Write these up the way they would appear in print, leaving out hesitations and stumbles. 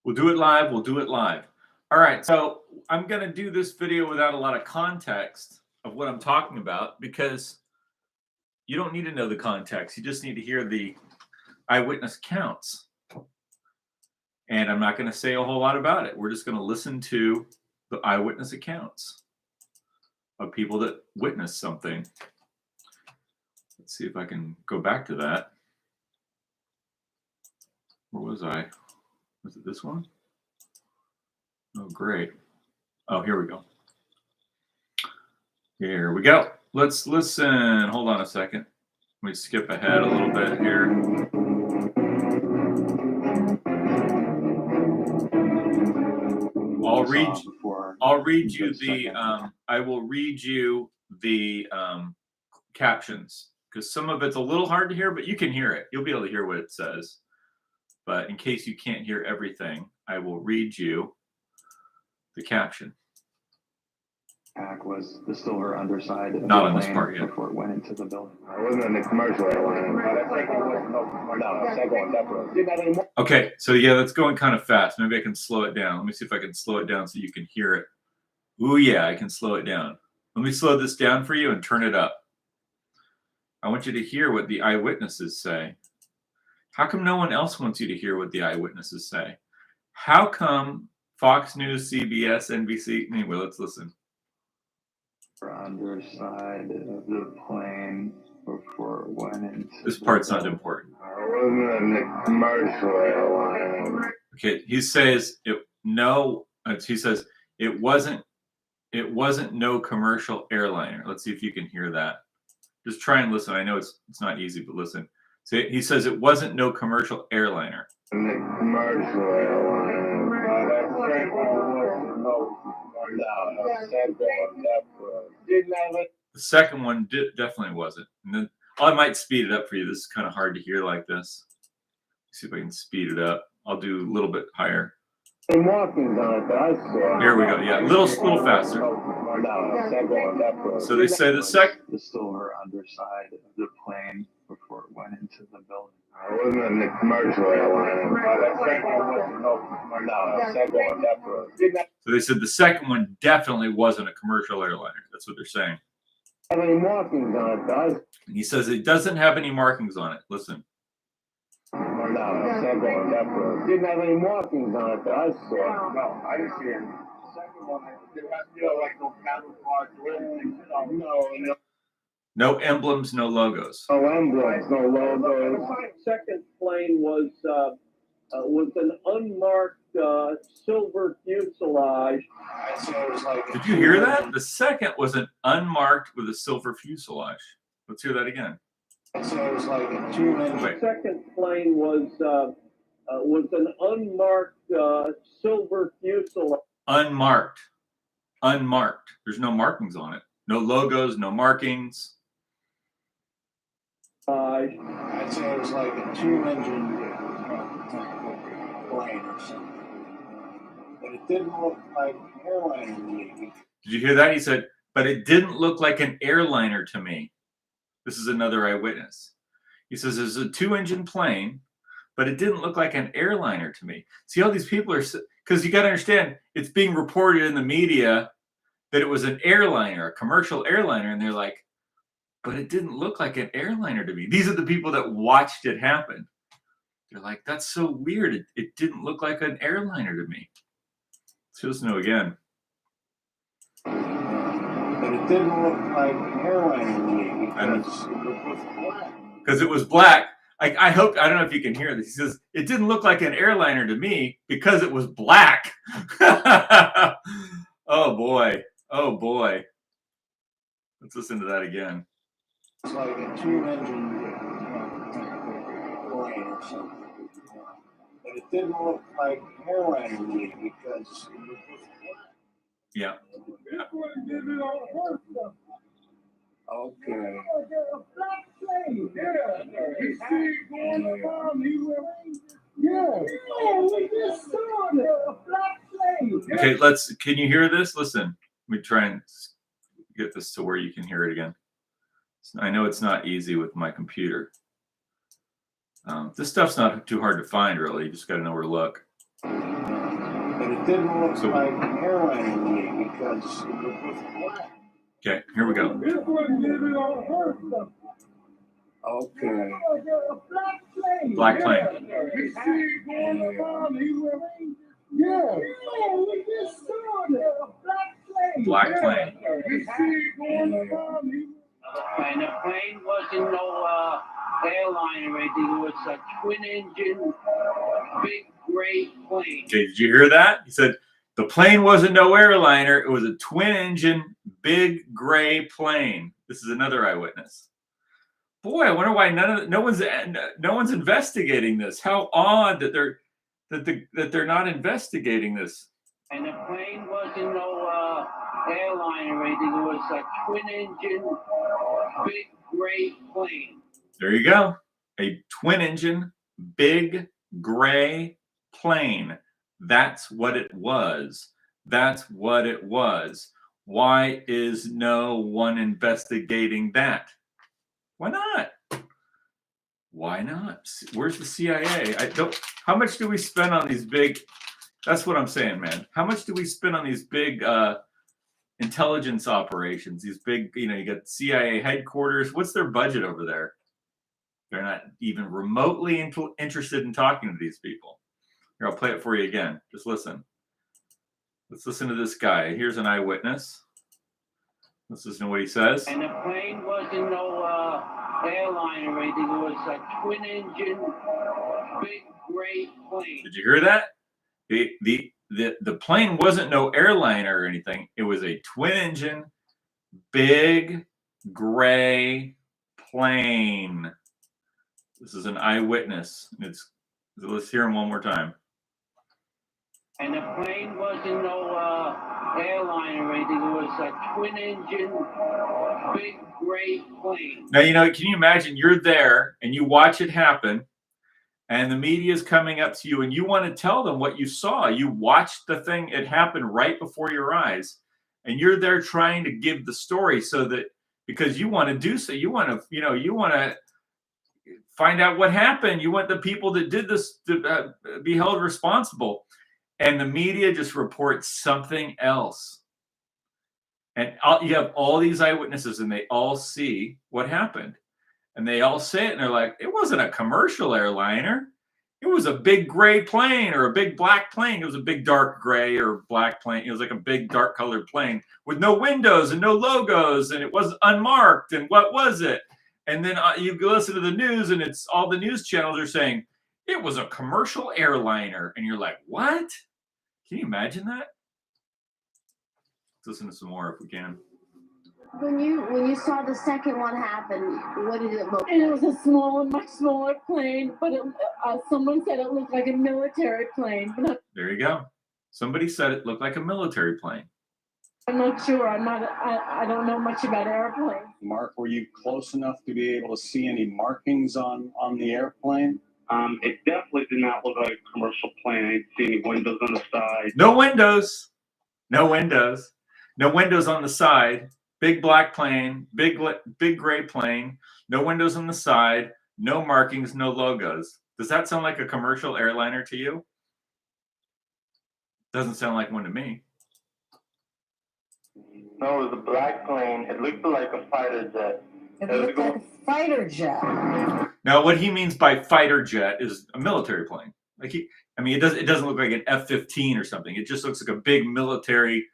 We'll do it live. We'll do it live. All right. So I'm going to do this video without a lot of context of what I'm talking about because you don't need to know the context. You just need to hear the eyewitness accounts. And I'm not going to say a whole lot about it. We're just going to listen to the eyewitness accounts of people that witnessed something. Let's see if I can go back to that. Where was I? Was it this one? Oh, great. Oh, here we go. Here we go. Let's listen. Hold on a second. Let me skip ahead a little bit here. I will read you the captions because some of it's a little hard to hear, but you can hear it. You'll be able to hear what it says. But in case you can't hear everything, I will read you the caption. Was still her underside of Not the on this plane part yet. before it went into the building. I wasn't in the commercial airline. Okay, so yeah, that's going kind of fast. Maybe I can slow it down. Let me see if I can slow it down so you can hear it. Ooh, yeah, I can slow it down. Let me slow this down for you and turn it up. I want you to hear what the eyewitnesses say. How come no one else wants you to hear what the eyewitnesses say? How come Fox News, CBS, NBC? Anyway, let's listen. Underside of the plane before it went into this part's not important. I wasn't in the commercial airline. Okay, he says it wasn't no commercial airliner. Let's see if you can hear that. Just try and listen. I know it's not easy, but listen. So he says it wasn't no commercial airliner. In the commercial airline. The second one definitely wasn't. And then I might speed it up for you. This is kind of hard to hear like this. Let's see if I can speed it up. I'll do a little bit higher. Here we go. Yeah, a little faster. So they say the second. Still her underside of the plane before it went into the building. I wasn't in the commercial airline. So they said the second one definitely wasn't a commercial airliner. That's what they're saying. Have any markings on it, guys? And he says it doesn't have any markings on it. Listen. Didn't have any markings on it that I saw. No, I didn't see any. The second one, like no cattle parts or anything. No. No emblems, no logos. No emblems, no logos. The second plane was an unmarked silver fuselage. Did you hear that? The second was an unmarked with a silver fuselage. Let's hear that again. So it was like a 2-inch. Wait. The second plane was an unmarked silver fuselage. Unmarked. Unmarked. There's no markings on it. No logos, no markings. I'd say it was like a 2-engine plane or something. But it didn't look like an airliner to me. Did you hear that? He said, but it didn't look like an airliner to me. This is another eyewitness. He says there's a 2-engine plane, but it didn't look like an airliner to me. See, all these people are, because you got to understand, it's being reported in the media that it was an airliner, a commercial airliner, and they're like, but it didn't look like an airliner to me. These are the people that watched it happen. They're like, that's so weird. It didn't look like an airliner to me. Let's listen to again. But it didn't look like an airliner to me because it was black. I hope, I don't know if you can hear this. He says, it didn't look like an airliner to me because it was black. Oh boy. Oh boy. Let's listen to that again. It's like a 2-engine plane or something. But it didn't look like an airliner to me because it was Yeah. Okay. Okay, can you hear this? Listen, let me try and get this to where you can hear it again. I know it's not easy with my computer. This stuff's not too hard to find, really. You just got to know where to look. didn't look like an airliner to me because it was black. Okay, here we go. This one didn't hurt them. Okay. Black plane. You see going around, he was, yeah. We just saw that. A black plane. Black plane. You see going around, he And the plane wasn't no airline or anything. It was a twin-engine, big gray plane. Okay, did you hear that? He said the plane wasn't no airliner. It was a twin-engine, big gray plane. This is another eyewitness. Boy, I wonder why no one's investigating this. How odd that they're not investigating this. And the plane wasn't no airline or anything. It was a twin-engine, big gray plane. There you go. A twin-engine, big gray plane. That's what it was. That's what it was. Why is no one investigating that? Why not? Why not? Where's the CIA? How much do we spend on these big? That's what I'm saying, man. How much do we spend on these big intelligence operations? These big, you got CIA headquarters. What's their budget over there? They're not even remotely interested in talking to these people. Here, I'll play it for you again. Just listen. Let's listen to this guy. Here's an eyewitness. Let's listen to what he says. And the plane wasn't no airline or anything. It was a twin-engine, big gray plane. Did you hear that? The plane wasn't no airliner or anything. It was a twin-engine, big gray plane. This is an eyewitness. Let's hear him one more time. And the plane wasn't no airline or anything. It was a twin-engine, big gray plane. Now, can you imagine you're there and you watch it happen and the media is coming up to you and you want to tell them what you saw. You watched the thing, it happened right before your eyes, and you're there trying to give the story so that because you want to do so, you want to find out what happened. You want the people that did this to be held responsible. And the media just reports something else. And you have all these eyewitnesses and they all see what happened. And they all say it and they're like, it wasn't a commercial airliner. It was a big gray plane or a big black plane. It was a big dark gray or black plane. It was like a big dark colored plane with no windows and no logos. And it was unmarked. And what was it? And then you listen to the news and it's all the news channels are saying, it was a commercial airliner. And you're like, what? Can you imagine that? Let's listen to some more if we can. When you saw the second one happen, what did it look like? And it was a much smaller plane, but someone said it looked like a military plane. But There you go. Somebody said it looked like a military plane. I'm not sure. I don't know much about airplanes. Mark, were you close enough to be able to see any markings on the airplane? It definitely did not look like a commercial plane. I didn't see any windows on the side. No windows. No windows. No windows on the side. Big black plane. Big gray plane. No windows on the side. No markings. No logos. Does that sound like a commercial airliner to you? Doesn't sound like one to me. No, it was a black plane. It looked like a fighter jet. It looked like a fighter jet. Now, what he means by fighter jet is a military plane. It doesn't look like an F-15 or something. It just looks like a big military.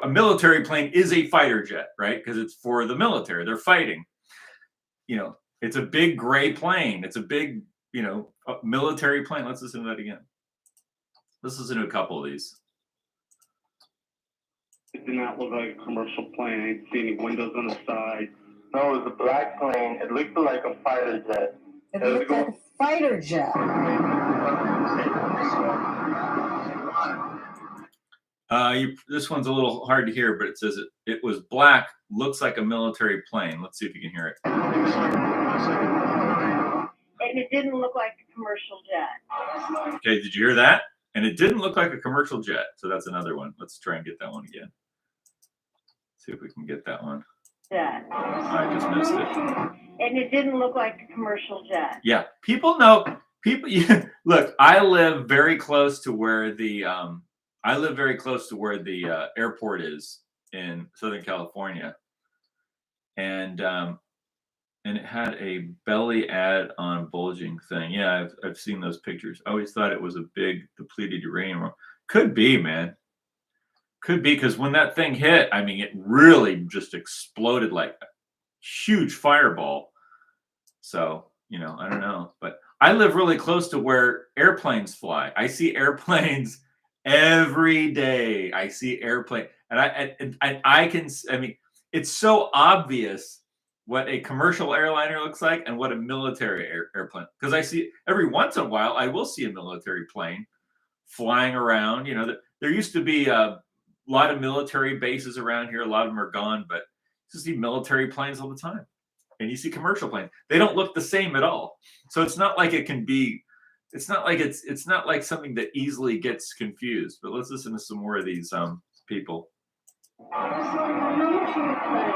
A military plane is a fighter jet, right? Because it's for the military. They're fighting. It's a big gray plane. It's a big, military plane. Let's listen to that again. Let's listen to a couple of these. It did not look like a commercial plane. I didn't see any windows on the side. No, it was a black plane. It looked like a fighter jet. It looked like a fighter jet. This one's a little hard to hear, but it says it was black, looks like a military plane. Let's see if you can hear it. And it didn't look like a commercial jet. Okay, did you hear that? And it didn't look like a commercial jet. So that's another one. Let's try and get that one again. See if we can get that one. Jet. I just missed it. And it didn't look like a commercial jet. Yeah, people know. Look, I live very close to where the I live very close to where the airport is in Southern California, and it had a belly ad on bulging thing. Yeah, I've seen those pictures. I always thought it was a big depleted uranium. Could be, man. Could be, because when that thing hit, I mean, it really just exploded like a huge fireball. So, I don't know. But I live really close to where airplanes fly. I see airplanes every day. I see airplane, and I mean, it's so obvious what a commercial airliner looks like and what a military airplane. Because I see every once in a while, I will see a military plane flying around. There used to be a lot of military bases around here. A lot of them are gone, but you see military planes all the time, and you see commercial planes. They don't look the same at all. So it's not like it can be. It's not like it's not like something that easily gets confused. But let's listen to some more of these people.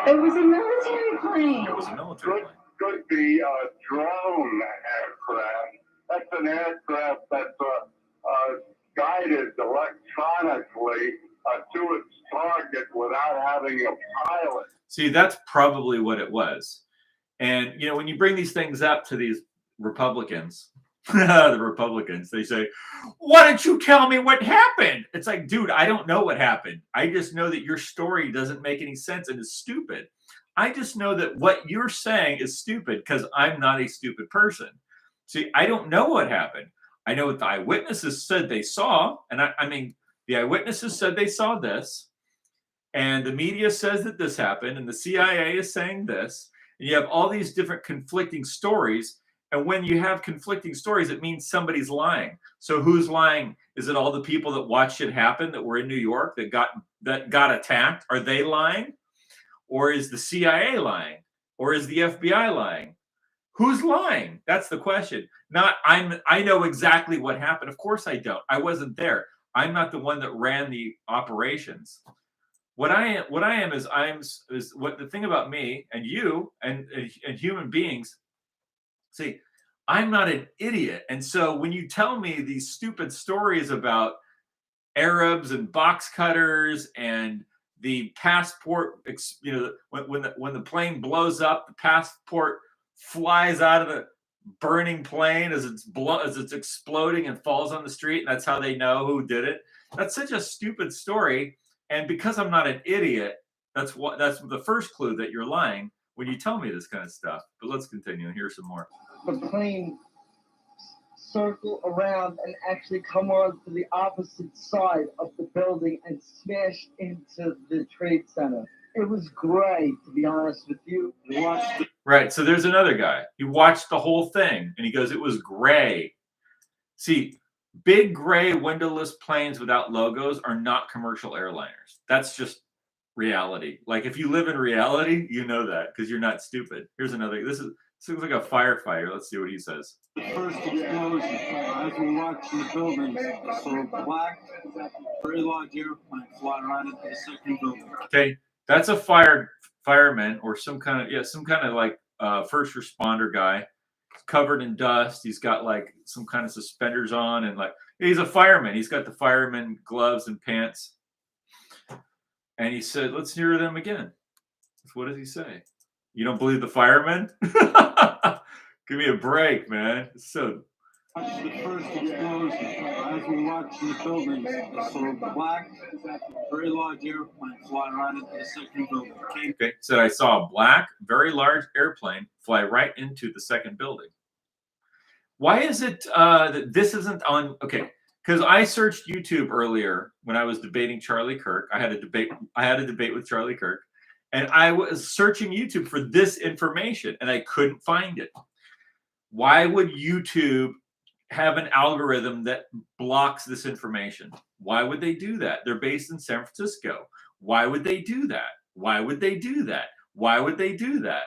It was a military plane. It was a military plane. Could be a drone aircraft. That's an aircraft that's guided electronically to its target without having a pilot. See, that's probably what it was. And when you bring these things up to these Republicans, the Republicans, they say, "Why don't you tell me what happened?" It's like, dude, I don't know what happened. I just know that your story doesn't make any sense and is stupid. I just know that what you're saying is stupid because I'm not a stupid person. See, I don't know what happened. I know what the eyewitnesses said they saw. And I mean, the eyewitnesses said they saw this. And the media says that this happened. And the CIA is saying this. And you have all these different conflicting stories. And when you have conflicting stories, it means somebody's lying. So who's lying? Is it all the people that watched it happen, that were in New York, that got attacked? Are they lying? Or is the CIA lying? Or is the FBI lying? Who's lying? That's the question. Not I know exactly what happened. Of course I don't. I wasn't there. I'm not the one that ran the operations. What I am is what the thing about me and you and human beings. See, I'm not an idiot. And so when you tell me these stupid stories about Arabs and box cutters and the passport, when the plane blows up, the passport flies out of the burning plane as it's exploding and falls on the street, and that's how they know who did it. That's such a stupid story. And because I'm not an idiot, that's the first clue that you're lying when you tell me this kind of stuff. But let's continue and hear some more. The plane circle around and actually come on to the opposite side of the building and smash into the Trade Center. It was great, to be honest with you. Right. So there's another guy. He watched the whole thing and he goes, "It was gray." See, big gray windowless planes without logos are not commercial airliners. That's just reality. Like, if you live in reality, you know that because you're not stupid. Here's another. This looks like a firefighter. Let's see what he says. The first explosion, as we watched in the building, I saw a black, very large airplane fly right into the second building. Okay, that's a fireman or some kind of like first responder guy, covered in dust. He's got like some kind of suspenders on, and like he's a fireman. He's got the fireman gloves and pants. And he said, "Let's hear them again." What does he say? You don't believe the firemen? Give me a break, man. So The first explosion, as we watched in the building, I saw a black, very large airplane fly right into the second building. Okay, so I saw a black, very large airplane fly right into the second building. Why is it that this isn't on? Okay, because I searched YouTube earlier when I was debating Charlie Kirk. I had a debate with Charlie Kirk, and I was searching YouTube for this information, and I couldn't find it. Why would YouTube have an algorithm that blocks this information? Why would they do that? They're based in San Francisco. Why would they do that? Why would they do that? Why would they do that?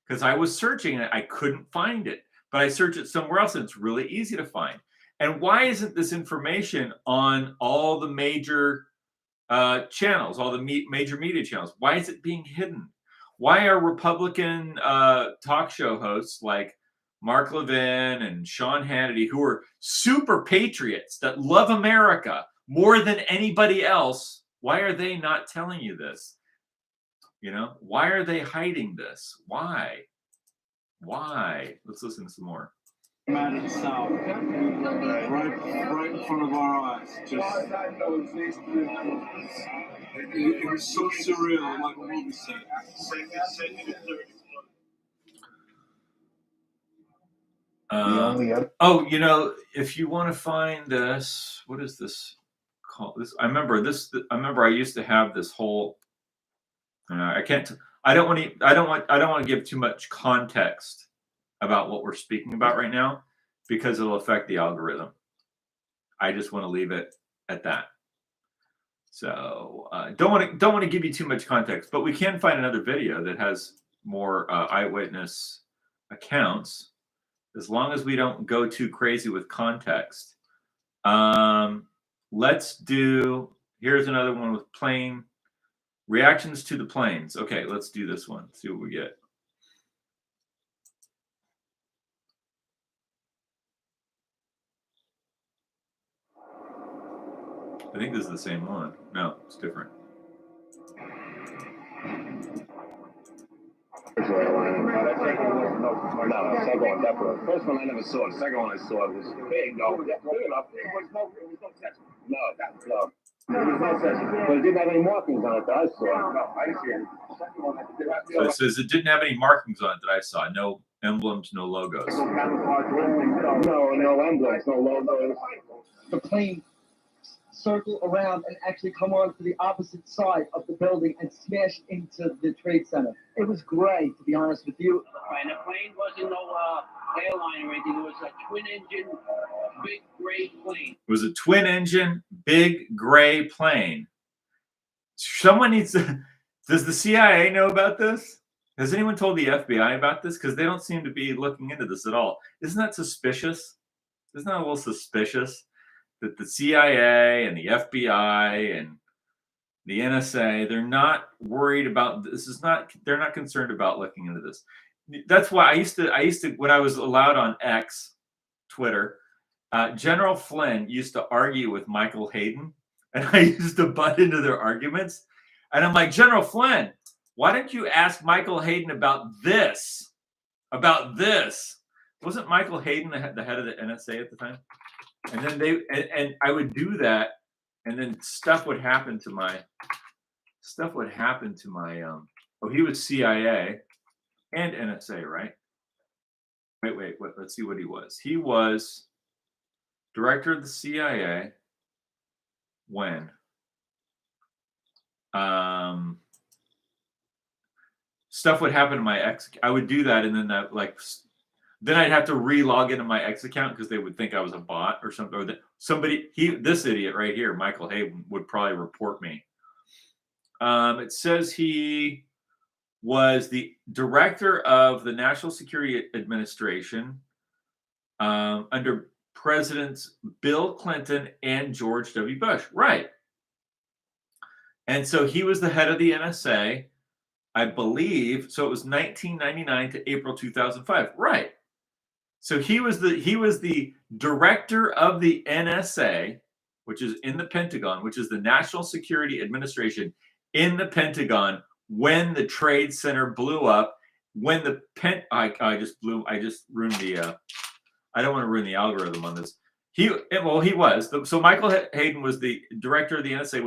Because I was searching and I couldn't find it, but I searched it somewhere else and it's really easy to find. And why isn't this information on all the major channels, all the major media channels? Why is it being hidden? Why are Republican talk show hosts like Mark Levin and Sean Hannity, who are super patriots that love America, more than anybody else. Why are they not telling you this? You know, why are they hiding this? Why? Let's listen to some more. Out of the south, right in front of our eyes. Just, it was so surreal, like a movie set. Oh, you know, if you want to find this, what is this called? This I remember this. I remember I used to have this whole. I can't. I don't want to. I don't want to give too much context about what we're speaking about right now because it'll affect the algorithm. I just want to leave it at that. So don't want to give you too much context, but we can find another video that has more eyewitness accounts, as long as we don't go too crazy with context. Let's do. Here's another one with plane reactions to the planes. Okay, let's do this one. See what we get. I think this is the same one. No, it's different. No, second one, definitely. First one I never saw. The second one I saw was big, though. Big enough. It was no section. No. There was no section. But it didn't have any markings on it that I saw. No, I didn't see it. So it says it didn't have any markings on it that I saw. No emblems, no logos. No emblems, no logos. The plane circle around and actually come onto the opposite side of the building and smash into the Trade Center. It was great, to be honest with you. And the plane wasn't no airline or anything. It was a twin-engine, big gray plane. It was a twin-engine, big gray plane. Someone needs to. Does the CIA know about this? Has anyone told the FBI about this? Because they don't seem to be looking into this at all. Isn't that suspicious? Isn't that a little suspicious that the CIA and the FBI and the NSA, they're not worried about this? They're not concerned about looking into this. That's why I used to when I was allowed on X, Twitter, General Flynn used to argue with Michael Hayden, and I used to butt into their arguments. And I'm like, General Flynn, why don't you ask Michael Hayden about this? About this? Wasn't Michael Hayden the head of the NSA at the time? And then and I would do that, and then stuff would happen to my oh, he was CIA and NSA, right? Wait, let's see what he was. He was director of the CIA when stuff would happen to my X. I would do that, and then then I'd have to re-log into my X account because they would think I was a bot or something. Or that this idiot right here, Michael Hayden, would probably report me. It says he was the director of the National Security Administration under Presidents Bill Clinton and George W. Bush. Right. And so he was the head of the NSA, I believe. So it was 1999 to April 2005. Right. So he was the director of the NSA, which is in the Pentagon, which is the National Security Administration in the Pentagon when the Trade Center blew up. When the I just ruined the I don't want to ruin the algorithm on this. He was. So Michael Hayden was the director of the NSA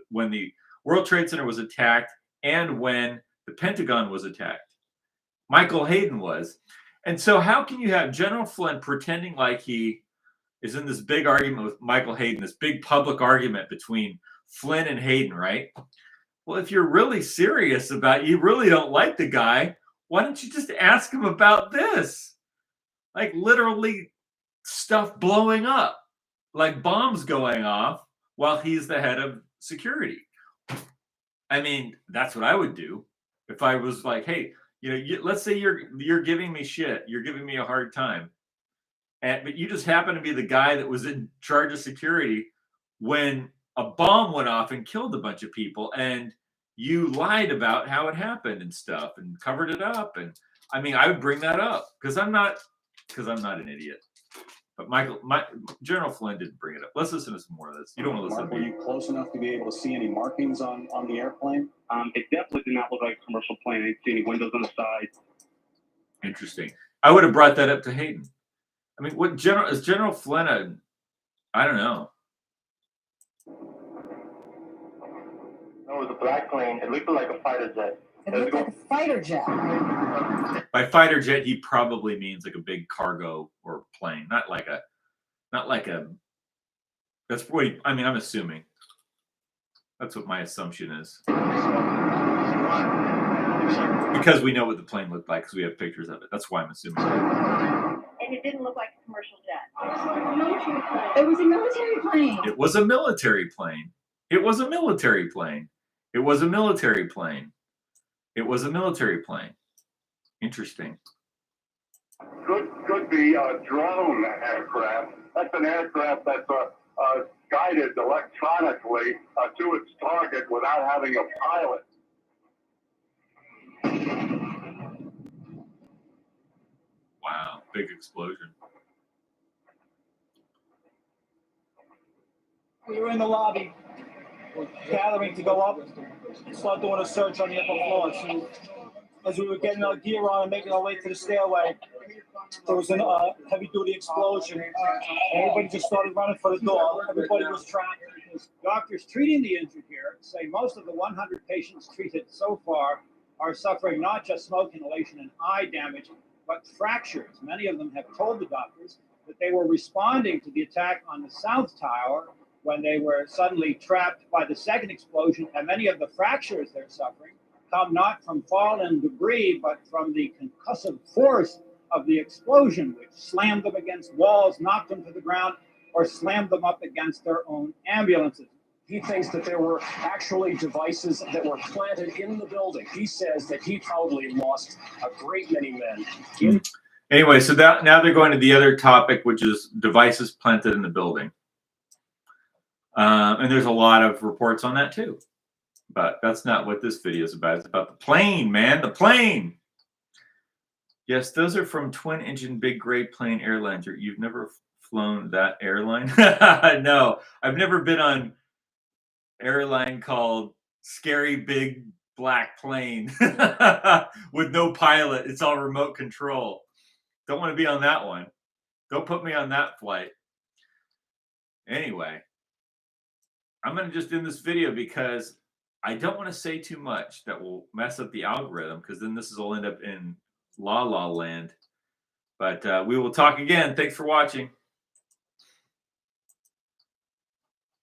when the World Trade Center was attacked and when the Pentagon was attacked. Michael Hayden was. And so how can you have General Flynn pretending like he is in this big argument with Michael Hayden, this big public argument between Flynn and Hayden, right? Well, if you're really serious about you really don't like the guy, why don't you just ask him about this? Like literally stuff blowing up, like bombs going off while he's the head of security. I mean, that's what I would do if I was like, hey, let's say you're giving me shit, you're giving me a hard time, but you just happen to be the guy that was in charge of security when a bomb went off and killed a bunch of people, and you lied about how it happened and stuff and covered it up. And I mean, I would bring that up because I'm not an idiot. But General Flynn didn't bring it up. Let's listen to some more of this. You don't want to listen Mark, to were me. you close enough to be able to see any markings on the airplane? It definitely did not look like a commercial plane. I didn't see any windows on the side. Interesting. I would have brought that up to Hayden. I mean, what is General Flynn? I don't know. No, it was a black plane. It looked like a fighter jet. It looked like a fighter jet. By fighter jet, he probably means like a big cargo or plane, not like a. That's what I'm assuming. That's what my assumption is. Because we know what the plane looked like because we have pictures of it. That's why I'm assuming. And it didn't look like a commercial jet. It was a military plane. It was a military plane. It was a military plane. It was a military plane. It was a military plane. Interesting. Could be a drone aircraft. That's an aircraft that's guided electronically to its target without having a pilot. Wow, big explosion. We were in the lobby. We're gathering to go up and start doing a search on the upper floor. So as we were getting our gear on and making our way to the stairway, there was a heavy-duty explosion. Everybody just started running for the door. Everybody was trapped. Doctors treating the injured here say most of the 100 patients treated so far are suffering not just smoke inhalation and eye damage, but fractures. Many of them have told the doctors that they were responding to the attack on the South Tower when they were suddenly trapped by the second explosion, and many of the fractures they're suffering come not from fallen debris, but from the concussive force of the explosion, which slammed them against walls, knocked them to the ground, or slammed them up against their own ambulances. He thinks that there were actually devices that were planted in the building. He says that he probably lost a great many men. Anyway, so now they're going to the other topic, which is devices planted in the building. And there's a lot of reports on that too. But that's not what this video is about. It's about the plane, man. The plane. Yes, those are from twin-engine big gray plane airlines. You've never flown that airline? No, I've never been on airline called Scary Big Black Plane with no pilot. It's all remote control. Don't want to be on that one. Don't put me on that flight. Anyway, I'm going to just end this video because I don't want to say too much that will mess up the algorithm, because then this will end up in La La Land. But we will talk again. Thanks for watching.